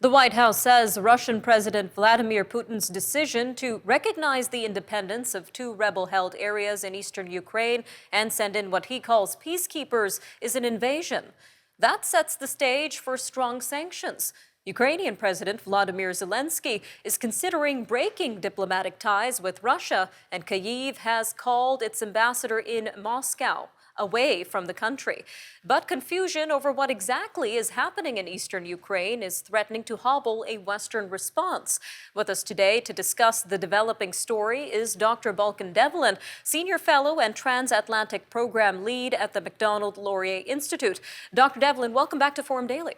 The White House says Russian President Vladimir Putin's decision to recognize the independence of two rebel-held areas in eastern Ukraine and send in what he calls peacekeepers is an invasion. That sets the stage for strong sanctions. Ukrainian President Volodymyr Zelensky is considering breaking diplomatic ties with Russia, and Kyiv has called its ambassador in Moscow away from the country. But confusion over what exactly is happening in eastern Ukraine is threatening to hobble a Western response. With us today to discuss the developing story is Dr. Balkan Devlen, Senior Fellow and Transatlantic Program Lead at the Macdonald-Laurier Institute. Dr. Devlen, welcome back to Forum Daily.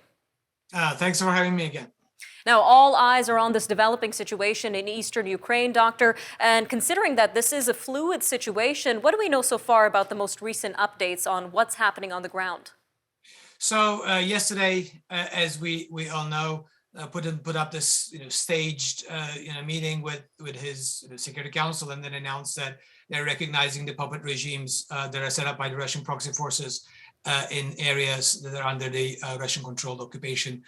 Thanks for having me again. Now, all eyes are on this developing situation in eastern Ukraine, Doctor. And considering that this is a fluid situation, what do we know so far about the most recent updates on what's happening on the ground? So yesterday, as we all know, put up this staged meeting with his Security Council, and then announced that they're recognizing the puppet regimes that are set up by the Russian proxy forces in areas that are under the Russian-controlled occupation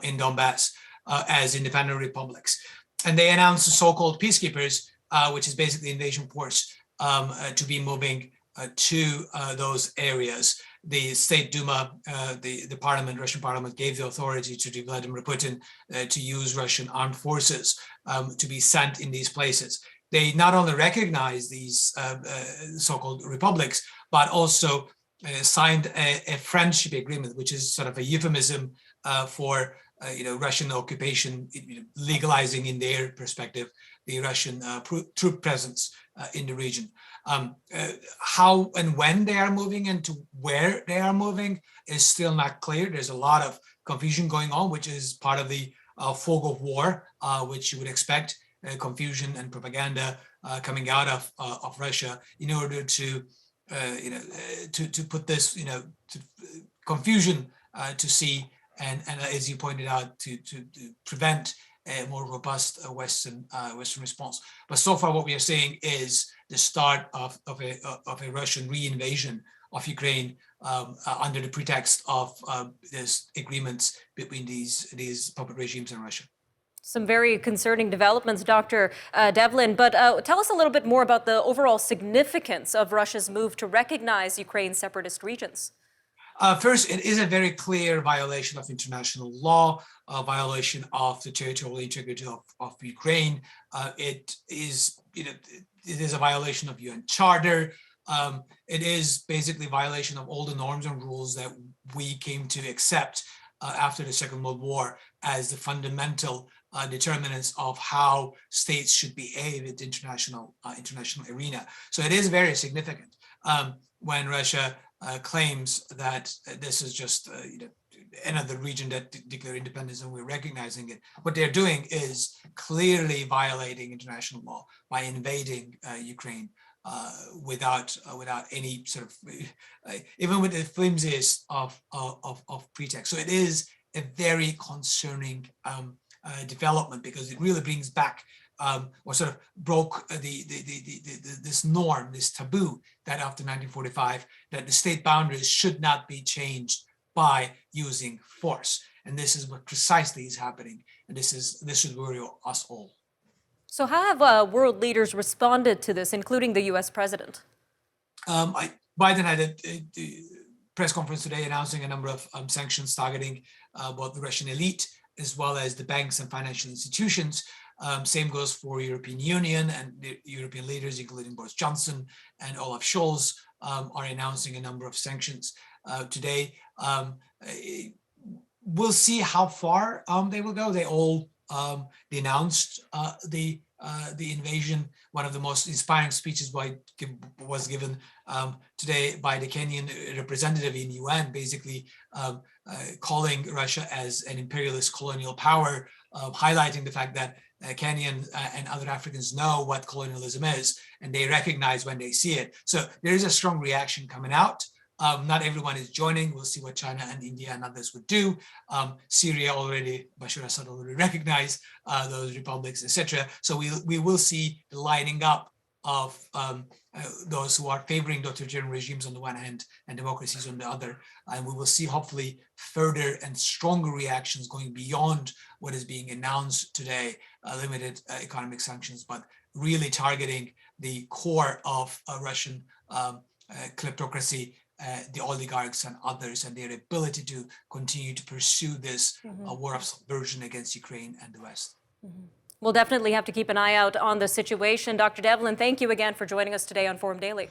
in Donbass as independent republics. And they announced the so-called peacekeepers, which is basically invasion force, to be moving to those areas. The State Duma, the parliament, Russian parliament, gave the authority to Vladimir Putin to use Russian armed forces to be sent in these places. They not only recognize these so-called republics, but also signed a friendship agreement, which is sort of a euphemism for Russian occupation, legalizing in their perspective the Russian troop presence in the region. How and when they are moving and to where they are moving is still not clear. There's a lot of confusion going on, which is part of the fog of war, which you would expect, confusion and propaganda coming out of Russia in order to put this to confusion to see. And as you pointed out, to prevent a more robust Western response. But so far, what we are seeing is the start of a Russian reinvasion of Ukraine under the pretext of these agreements between these puppet regimes in Russia. Some very concerning developments, Dr. Devlen, but tell us a little bit more about the overall significance of Russia's move to recognize Ukraine's separatist regions. First, it is a very clear violation of international law, a violation of the territorial integrity of Ukraine. It is a violation of UN Charter. It is basically a violation of all the norms and rules that we came to accept after the Second World War as the fundamental determinants of how states should behave in the international arena. So it is very significant when Russia claims that this is just another region that declared independence and we're recognizing it. What they're doing is clearly violating international law by invading Ukraine without any sort of even with the flimsiest of pretext. So it is a very concerning development, because it really brings back or sort of broke this norm, this taboo that after 1945, that the state boundaries should not be changed by using force. And this is what precisely is happening. And this should worry us all. So how have world leaders responded to this, including the US president? Biden had a press conference today announcing a number of sanctions targeting both the Russian elite as well as the banks and financial institutions. Same goes for European Union, and the European leaders, including Boris Johnson and Olaf Scholz, are announcing a number of sanctions today. We'll see how far they will go. They all denounced the invasion. One of the most inspiring speeches was given today by the Kenyan representative in UN, basically calling Russia as an imperialist colonial power, highlighting the fact that Kenyan and other Africans know what colonialism is, and they recognize when they see it. So there is a strong reaction coming out. Not everyone is joining. We'll see what China and India and others would do. Syria already, Bashar Assad already recognized those republics, etc. So we will see the lining up of those who are favoring authoritarian regimes on the one hand and democracies on the other. And we will see hopefully further and stronger reactions going beyond what is being announced today, limited economic sanctions, but really targeting the core of Russian kleptocracy, the oligarchs and others, and their ability to continue to pursue this war of subversion against Ukraine and the West. We'll definitely have to keep an eye out on the situation. Dr. Devlen, thank you again for joining us today on Forum Daily.